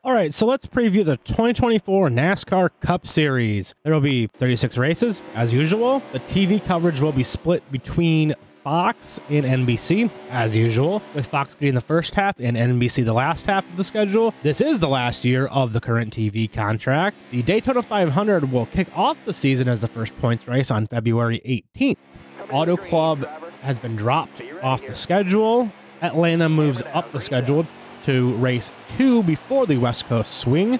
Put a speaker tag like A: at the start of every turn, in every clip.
A: All right, so let's preview the 2024 NASCAR Cup Series. There will be 36 races, as usual. The TV coverage will be split between Fox and NBC, as usual, with Fox getting the first half and NBC the last half of the schedule. This is the last year of the current TV contract. The Daytona 500 will kick off the season as the first points race on February 18th. Auto Club has been dropped off the schedule. Atlanta moves up the schedule to race 2 before the West Coast swing.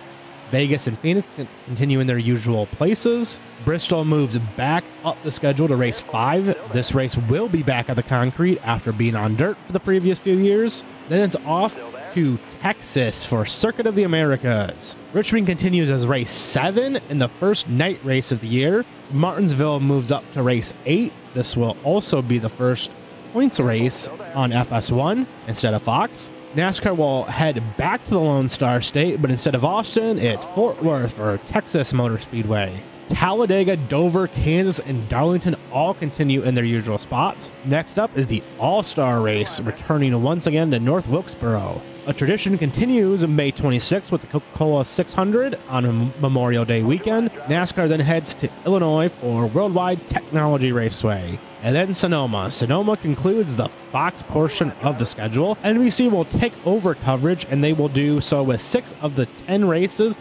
A: Vegas and Phoenix continue in their usual places. Bristol moves back up the schedule to race 5. This race will be back at the concrete after being on dirt for the previous few years. Then it's off to Texas for Circuit of the Americas. Richmond continues as race 7 in the first night race of the year. Martinsville moves up to race 8. This will also be the first points race on FS1 instead of Fox. NASCAR will head back to the Lone Star State, but instead of Austin, it's Fort Worth or Texas Motor Speedway. Talladega, Dover, Kansas, and Darlington all continue in their usual spots. Next up is the All-Star Race, returning once again to North Wilkesboro. A tradition continues May 26th with the Coca-Cola 600 on Memorial Day weekend. NASCAR then heads to Illinois for Worldwide Technology Raceway. And then Sonoma. Sonoma concludes the Fox portion of the schedule. NBC will take over coverage, and they will do so with 6 of the 10 races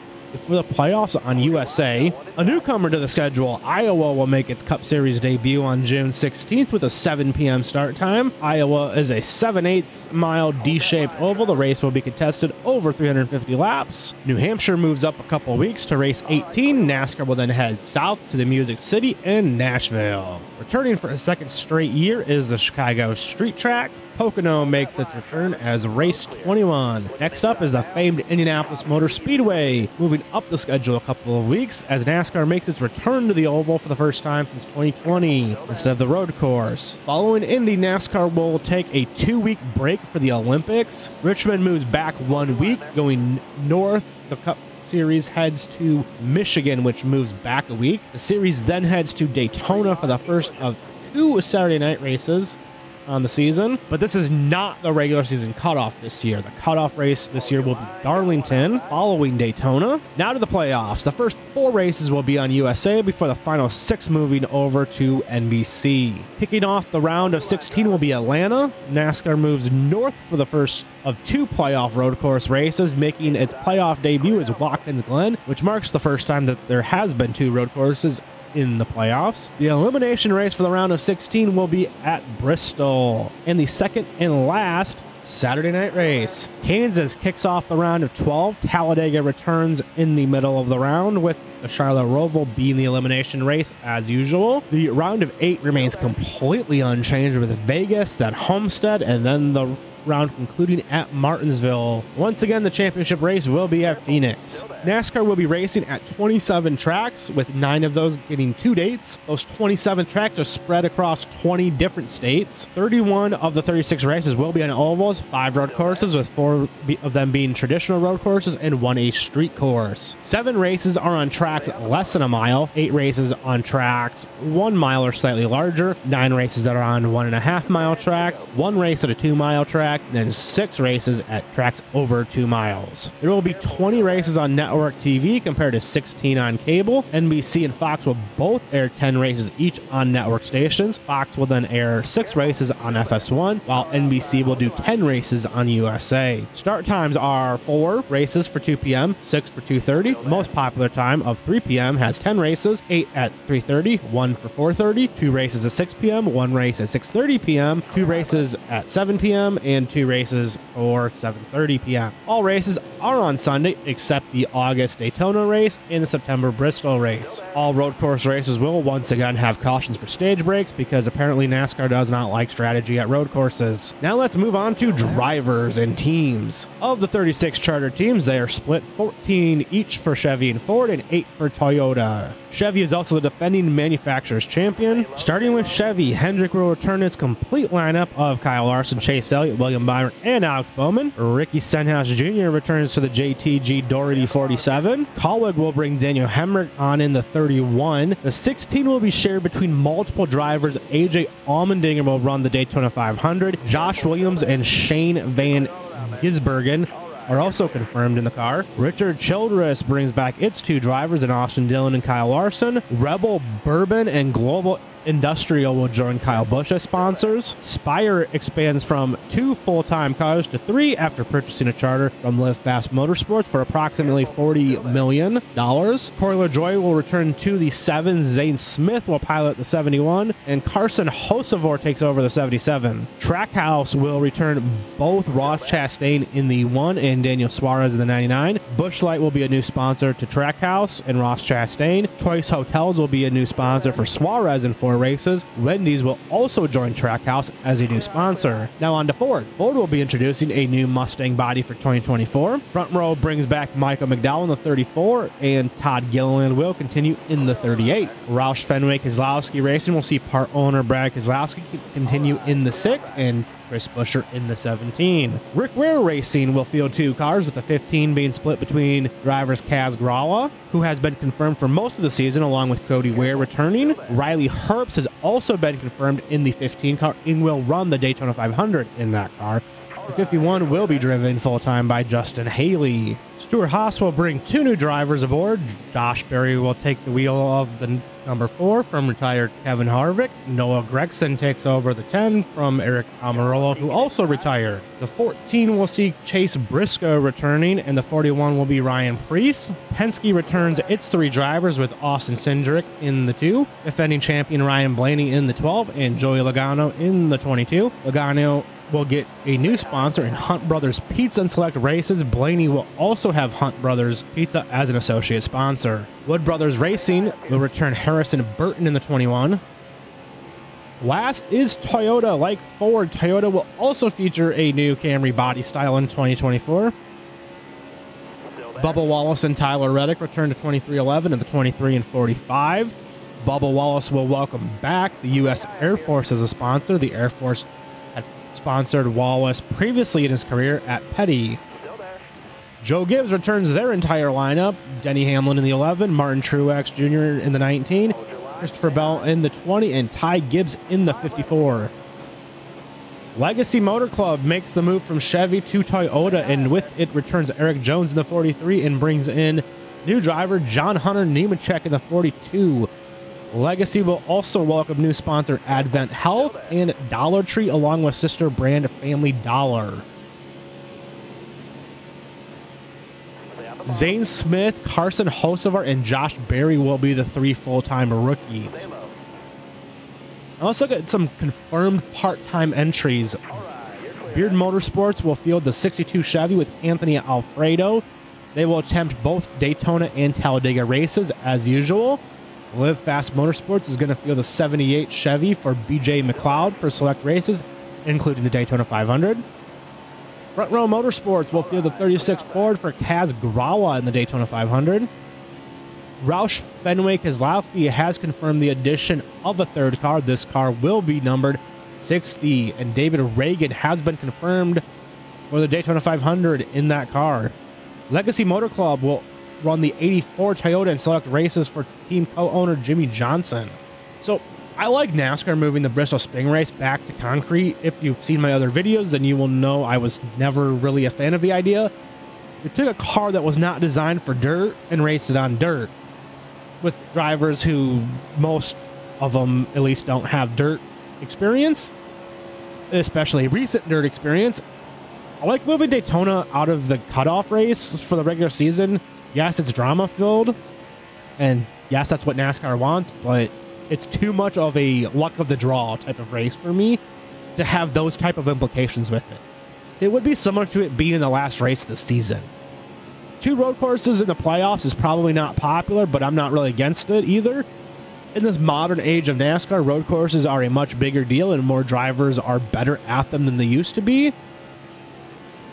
A: for the playoffs on USA. A newcomer to the schedule, Iowa, will make its Cup Series debut on June 16th with a 7 p.m. start time. Iowa is a 7/8 mile D-shaped oval. The race will be contested over 350 laps. New Hampshire moves up a couple weeks to race 18. NASCAR will then head south to the Music City and Nashville. Returning for a second straight year is the Chicago Street Track. Pocono makes its return as race 21. Next up is the famed Indianapolis Motor Speedway, moving up the schedule a couple of weeks as NASCAR makes its return to the oval for the first time since 2020 instead of the road course. Following Indy, NASCAR will take a 2-week break for the Olympics. Richmond moves back 1 week, going north. The Cup Series heads to Michigan, which moves back a week. The series then heads to Daytona for the first of 2 Saturday night races on the season, but this is not the regular season cutoff this year. The cutoff race this year will be Darlington, following Daytona. Now to the playoffs. The first 4 races will be on USA before the final 6 moving over to NBC. Kicking off the round of 16 will be Atlanta. NASCAR moves north for the first of 2 playoff road course races, making its playoff debut as Watkins Glen, which marks the first time that there has been 2 road courses in the playoffs. The elimination race for the round of 16 will be at Bristol. And the second and last Saturday night race, Kansas kicks off the round of 12. Talladega returns in the middle of the round, with the Charlotte Roval being the elimination race as usual. The round of 8 remains completely unchanged, with Vegas, then Homestead, and then the round concluding at Martinsville. Once again, the championship race will be at Phoenix. NASCAR will be racing at 27 tracks, with 9 of those getting 2 dates. Those 27 tracks are spread across 20 different states. 31 of the 36 races will be on ovals, 5 road courses, with 4 of them being traditional road courses and 1 a street course. 7 races are on tracks less than a mile, 8 races on tracks 1 mile or slightly larger, 9 races that are on 1.5 mile tracks, 1 race at a 2 mile track, then 6 races at tracks over 2 miles. There will be 20 races on network TV compared to 16 on cable. NBC and Fox will both air 10 races each on network stations. Fox will then air 6 races on FS1, while NBC will do 10 races on USA. Start times are 4 races for 2 p.m., 6 for 2:30. Most popular time of 3 p.m. has 10 races, 8 at 3:30, 1 for 4:30, 2 races at 6 p.m., 1 race at 6:30 p.m., 2 races at 7 p.m., and 2 races for 7:30 p.m. All races are on Sunday except the August Daytona race and the September Bristol race. All road course races will once again have cautions for stage breaks because apparently NASCAR does not like strategy at road courses. Now let's move on to drivers and teams. Of the 36 charter teams, they are split 14 each for Chevy and Ford and 8 for Toyota. Chevy is also the defending manufacturer's champion. Starting with Chevy, Hendrick will return its complete lineup of Kyle Larson, Chase Elliott, William Byron, and Alex Bowman. Ricky Stenhouse Jr. returns to the JTG Doherty 47. Colleague will bring Daniel Hemrick on in the 31. The 16 will be shared between multiple drivers. AJ Allmendinger will run the Daytona 500. Josh Williams and Shane Van Gisbergen are also confirmed in the car. Richard Childress brings back its 2 drivers in Austin Dillon and Kyle Larson. Rebel Bourbon and Global Industrial will join Kyle Busch as sponsors. Spire expands from 2 full-time cars to 3 after purchasing a charter from Live Fast Motorsports for approximately $40 million. Corey LaJoie will return to the 7. Zane Smith will pilot the 71, and Carson Hocevar takes over the 77. Trackhouse will return both Ross Chastain in the 1 and Daniel Suarez in the 99. Busch Light will be a new sponsor to Trackhouse and Ross Chastain. Choice Hotels will be a new sponsor for Suarez in 4 races. Wendy's will also join Trackhouse as a new sponsor. Now on to Ford. Ford will be introducing a new Mustang body for 2024. Front Row brings back Michael McDowell in the 34, and Todd Gilliland will continue in the 38. Roush Fenway Keselowski Racing will see part owner Brad Keselowski continue in the 6, and Chris Buescher in the 17. Rick Ware Racing will field 2 cars, with the 15 being split between drivers Kaz Grala, who has been confirmed for most of the season, along with Cody Ware returning. Riley Herbst has also been confirmed in the 15 car and will run the Daytona 500 in that car. The 51 will be driven full-time by Justin Haley. Stuart Haas will bring 2 new drivers aboard. Josh Berry will take the wheel of the number 4 from retired Kevin Harvick. Noah Gragson takes over the 10 from Eric Almirola, who also retired. The 14 will see Chase Briscoe returning, and the 41 will be Ryan Preece. Penske returns its 3 drivers, with Austin Cindric in the 2, defending champion Ryan Blaney in the 12, and Joey Logano in the 22. Logano will get a new sponsor in Hunt Brothers Pizza and select races. Blaney will also have Hunt Brothers Pizza as an associate sponsor. Wood Brothers Racing will return Harrison Burton in the 21. Last is Toyota. Like Ford, Toyota will also feature a new Camry body style in 2024. Bubba Wallace and Tyler Reddick return to 2311 and the 23 and 45. Bubba Wallace will welcome back the U.S. Air Force as a sponsor. The Air Force had sponsored Wallace previously in his career at Petty. Joe Gibbs returns their entire lineup. Denny Hamlin in the 11, Martin Truex Jr. in the 19, Christopher Bell in the 20, and Ty Gibbs in the 54. Legacy Motor Club makes the move from Chevy to Toyota, and with it returns Eric Jones in the 43 and brings in new driver John Hunter Nemechek in the 42. Legacy will also welcome new sponsor Advent Health and Dollar Tree, along with sister brand Family Dollar. Zane Smith, Carson Hocevar, and Josh Berry will be the 3 full-time rookies. Now let's look at some confirmed part-time entries. Beard Motorsports will field the 62 Chevy with Anthony Alfredo. They will attempt both Daytona and Talladega races as usual. Live Fast Motorsports is going to field the 78 Chevy for BJ McLeod for select races, including the Daytona 500. Front Row Motorsports will field the 36 Ford for Kaz Grala in the Daytona 500. Roush Fenway Keselowski has confirmed the addition of a 3rd car. This car will be numbered 60, and David Reagan has been confirmed for the Daytona 500 in that car. Legacy Motor Club will run the 84 Toyota and select races for team co-owner Jimmy Johnson. So I like NASCAR moving the Bristol Spring Race back to concrete. If you've seen my other videos, then you will know I was never really a fan of the idea. They took a car that was not designed for dirt and raced it on dirt, with drivers who, most of them at least, don't have dirt experience, especially recent dirt experience. I like moving Daytona out of the cutoff race for the regular season. Yes, it's drama-filled, and yes, that's what NASCAR wants, but it's too much of a luck of the draw type of race for me to have those type of implications with it. It would be similar to it being the last race of the season. 2 road courses in the playoffs is probably not popular, but I'm not really against it either. In this modern age of NASCAR, road courses are a much bigger deal, and more drivers are better at them than they used to be.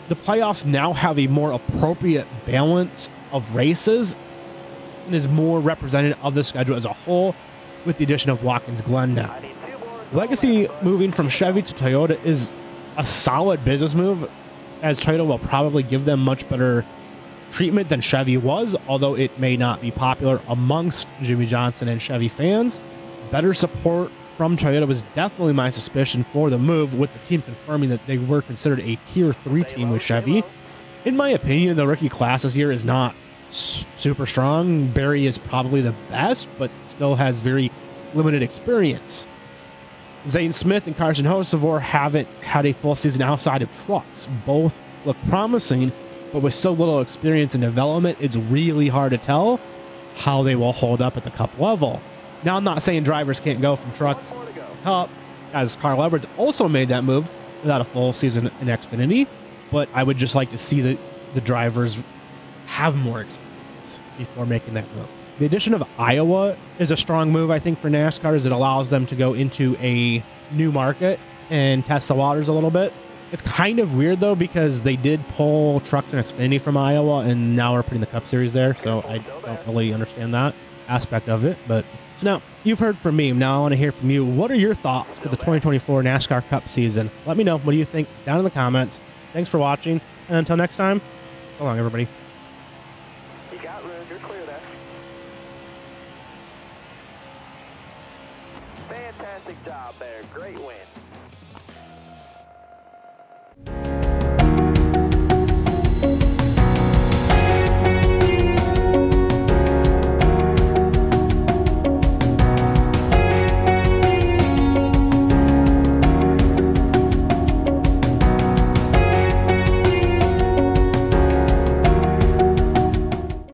A: The playoffs now have a more appropriate balance of races and is more representative of the schedule as a whole, with the addition of Watkins Glen now. Legacy moving from Chevy to Toyota is a solid business move, as Toyota will probably give them much better treatment than Chevy was, although it may not be popular amongst Jimmy Johnson and Chevy fans. Better support from Toyota was definitely my suspicion for the move, with the team confirming that they were considered a Tier 3 team with Chevy. In my opinion, the rookie class this year is not super strong. Barry is probably the best, but still has very limited experience. Zane Smith and Carson Hocevar haven't had a full season outside of trucks. Both look promising, but with so little experience and development, it's really hard to tell how they will hold up at the Cup level. Now, I'm not saying drivers can't go from trucks to Cup, as Carl Edwards also made that move without a full season in Xfinity, but I would just like to see the drivers have more experience before making that move. The addition of Iowa is a strong move, I think, for NASCAR, as it allows them to go into a new market and test the waters a little bit. It's kind of weird, though, because they did pull trucks and Xfinity from Iowa, and now we're putting the Cup Series there, so I don't really understand that aspect of it. But so now, you've heard from me. Now I want to hear from you. What are your thoughts for the 2024 NASCAR Cup season? Let me know. What do you think down in the comments? Thanks for watching, and until next time, so long, everybody.